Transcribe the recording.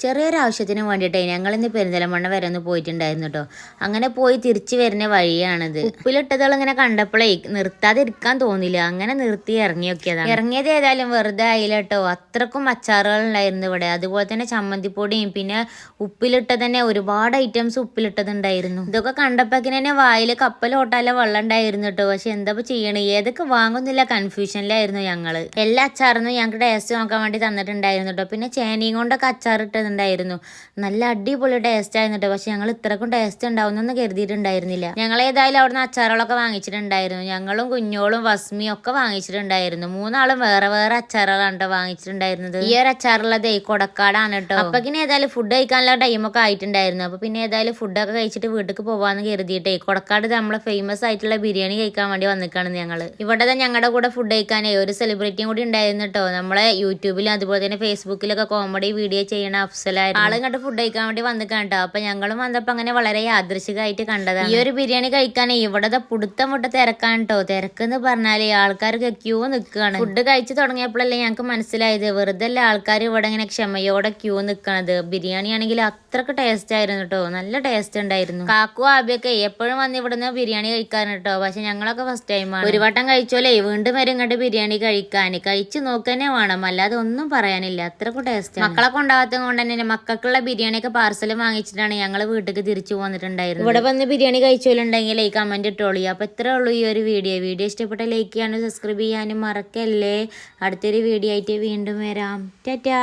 ചെറിയൊരു ആവശ്യത്തിന് വേണ്ടിയിട്ടേ ഞങ്ങളിന്ന് പെരിന്തൽമണ്ണ വരെ ഒന്ന് പോയിട്ടുണ്ടായിരുന്നു കേട്ടോ. അങ്ങനെ പോയി തിരിച്ചു വരുന്ന വഴിയാണിത്. ഉപ്പിലിട്ടതുകളിങ്ങനെ കണ്ടപ്പോഴേ നിർത്താതിരിക്കാൻ തോന്നില്ല, അങ്ങനെ നിർത്തി ഇറങ്ങി നോക്കിയതാണ്. ഇറങ്ങിയത് ഏതായാലും വെറുതെ ആയില്ല കേട്ടോ. അത്രക്കും അച്ചാറുകൾ ഉണ്ടായിരുന്നു ഇവിടെ. അതുപോലെ തന്നെ ചമ്മന്തിപ്പൊടിയും പിന്നെ ഉപ്പിലിട്ട തന്നെ ഒരുപാട് ഐറ്റംസ് ഉപ്പിലിട്ടതുണ്ടായിരുന്നു. ഇതൊക്കെ കണ്ടപ്പോഴേക്കിന് തന്നെ വായിൽ കപ്പലോട്ടാല വെള്ളം ഉണ്ടായിരുന്നു കേട്ടോ. പക്ഷെ എന്താ ചെയ്യണേ, ഏതൊക്കെ വാങ്ങുന്നില്ല കൺഫ്യൂഷനിലായിരുന്നു ഞങ്ങള്. എല്ലാ അച്ചാറൊന്നും ഞങ്ങൾക്ക് ടേസ്റ്റ് നോക്കാൻ വേണ്ടി തന്നിട്ടുണ്ടായിരുന്നു കേട്ടോ. പിന്നെ ചേനയും കൊണ്ടൊക്കെ അച്ചാർ ഇട്ടതുണ്ടായിരുന്നു. നല്ല അടിപൊളി ടേസ്റ്റ് ആയിരുന്നു കേട്ടോ. പക്ഷെ ഞങ്ങൾ ഇത്രക്കും ടേസ്റ്റ് ഉണ്ടാവുന്നൊന്നും കരുതിയിട്ടുണ്ടായിരുന്നില്ല. ഞങ്ങൾ ഏതായാലും അവിടുന്ന് അച്ചാറുകളൊക്കെ വാങ്ങിച്ചിട്ടുണ്ടായിരുന്നു. ഞങ്ങളും കുഞ്ഞോളും വസ്മിയും ഒക്കെ വാങ്ങിച്ചിട്ടുണ്ടായിരുന്നു. മൂന്നാളും വേറെ വേറെ അച്ചാറുകളാണ് കേട്ടോ വാങ്ങിച്ചിട്ടുണ്ടായിരുന്നത്. ഈ ഒരു അച്ചാറുള്ളത് കൊടക്കാടാണ് കേട്ടോ. അപ്പക്കിന് ഏതായാലും ഫുഡ് കഴിക്കാനുള്ള ടൈമൊക്കെ ആയിട്ടുണ്ടായിരുന്നു. അപ്പൊ പിന്നെ ഏതായാലും ഫുഡൊക്കെ കഴിച്ചിട്ട് വീട്ടിലേക്ക് പോവാന്ന് കരുതിയിട്ടേ കൊടക്കാട് നമ്മളെ ഫേമസ് ആയിട്ടുള്ള ബിരിയാണി കഴിക്കാൻ വേണ്ടി വന്നിക്കാണ് ഞങ്ങള്. ഇവിടെ ഞങ്ങളുടെ കൂടെ ഫുഡ് കഴിക്കാനേ ഒരു സെലിബ്രിറ്റിയും കൂടി ഉണ്ടായിരുന്നു കേട്ടോ. നമ്മളെ യൂട്യൂബിലും അതുപോലെ തന്നെ ഫേസ്ബുക്കിലൊക്കെ കോമഡി വീഡിയോ ചെയ്യണ അഫ്സലായിരുന്നു. ആളും കണ്ട് ഫുഡ് കഴിക്കാൻ വേണ്ടി വന്നിക്കാൻ കേട്ടോ. അപ്പൊ ഞങ്ങളും വന്നപ്പോ അങ്ങനെ വളരെ യാദൃശികമായിട്ട് കണ്ടതാണ്. ഈ ഒരു ബിരിയാണി കഴിക്കാനേ ഇവിടെ പുടുത്തം വിട്ട തിരക്കാണ് കേട്ടോ. തിരക്കെന്ന് പറഞ്ഞാല് ആൾക്കാർക്ക് ക്യൂ നിൽക്കുകയാണ്. ഫുഡ് കഴിച്ചു തുടങ്ങിയപ്പോഴല്ലേ ഞങ്ങൾക്ക് മനസ്സിലായത് വെറുതെ അല്ല ആൾക്കാർ ഇവിടെ ഇങ്ങനെ ക്ഷമയോടെ ക്യൂ നിൽക്കണത്. ബിരിയാണി ആണെങ്കിൽ അത്രക്ക് ടേസ്റ്റ് ആയിരുന്നു കേട്ടോ. നല്ല ടേസ്റ്റ് ഉണ്ടായിരുന്നു. കാക്കു ആബിയൊക്കെ എപ്പോഴും വന്ന് ഇവിടുന്ന് ബിരിയാണി കഴിക്കാൻ കേട്ടോ. പക്ഷെ ഞങ്ങളൊക്കെ ഫസ്റ്റ് ടൈമാണ്. ഒരു വട്ടം കഴിച്ചോലേ വീണ്ടും വരും ഇങ്ങോട്ട് ബിരിയാണി കഴിച്ചു നോക്കന്നെ വേണം, അല്ലാതെ ഒന്നും പറയാനില്ല. അത്രക്കും ടേസ്റ്റ്. മക്കളെ കൊണ്ടാകത്തത് കൊണ്ട് തന്നെ മക്കൾക്കുള്ള ബിരിയാണിയൊക്കെ പാർസൽ വാങ്ങിച്ചിട്ടാണ് ഞങ്ങൾ വീട്ടിലേക്ക് തിരിച്ചു പോന്നിട്ടുണ്ടായിരുന്നത്. ഇവിടെ വന്ന് ബിരിയാണി കഴിച്ചോലുണ്ടെങ്കിൽ ഈ കമന്റ് ഇട്ടോളി. അപ്പൊ ഇത്രേ ഉള്ളൂ ഈ ഒരു വീഡിയോ ഇഷ്ടപ്പെട്ട ലൈക്ക് ചെയ്യാനും സബ്സ്ക്രൈബ് ചെയ്യാനും മറക്കല്ലേ. അടുത്തൊരു വീഡിയോ ആയിട്ട് വീണ്ടും വരാം. ടാറ്റാ.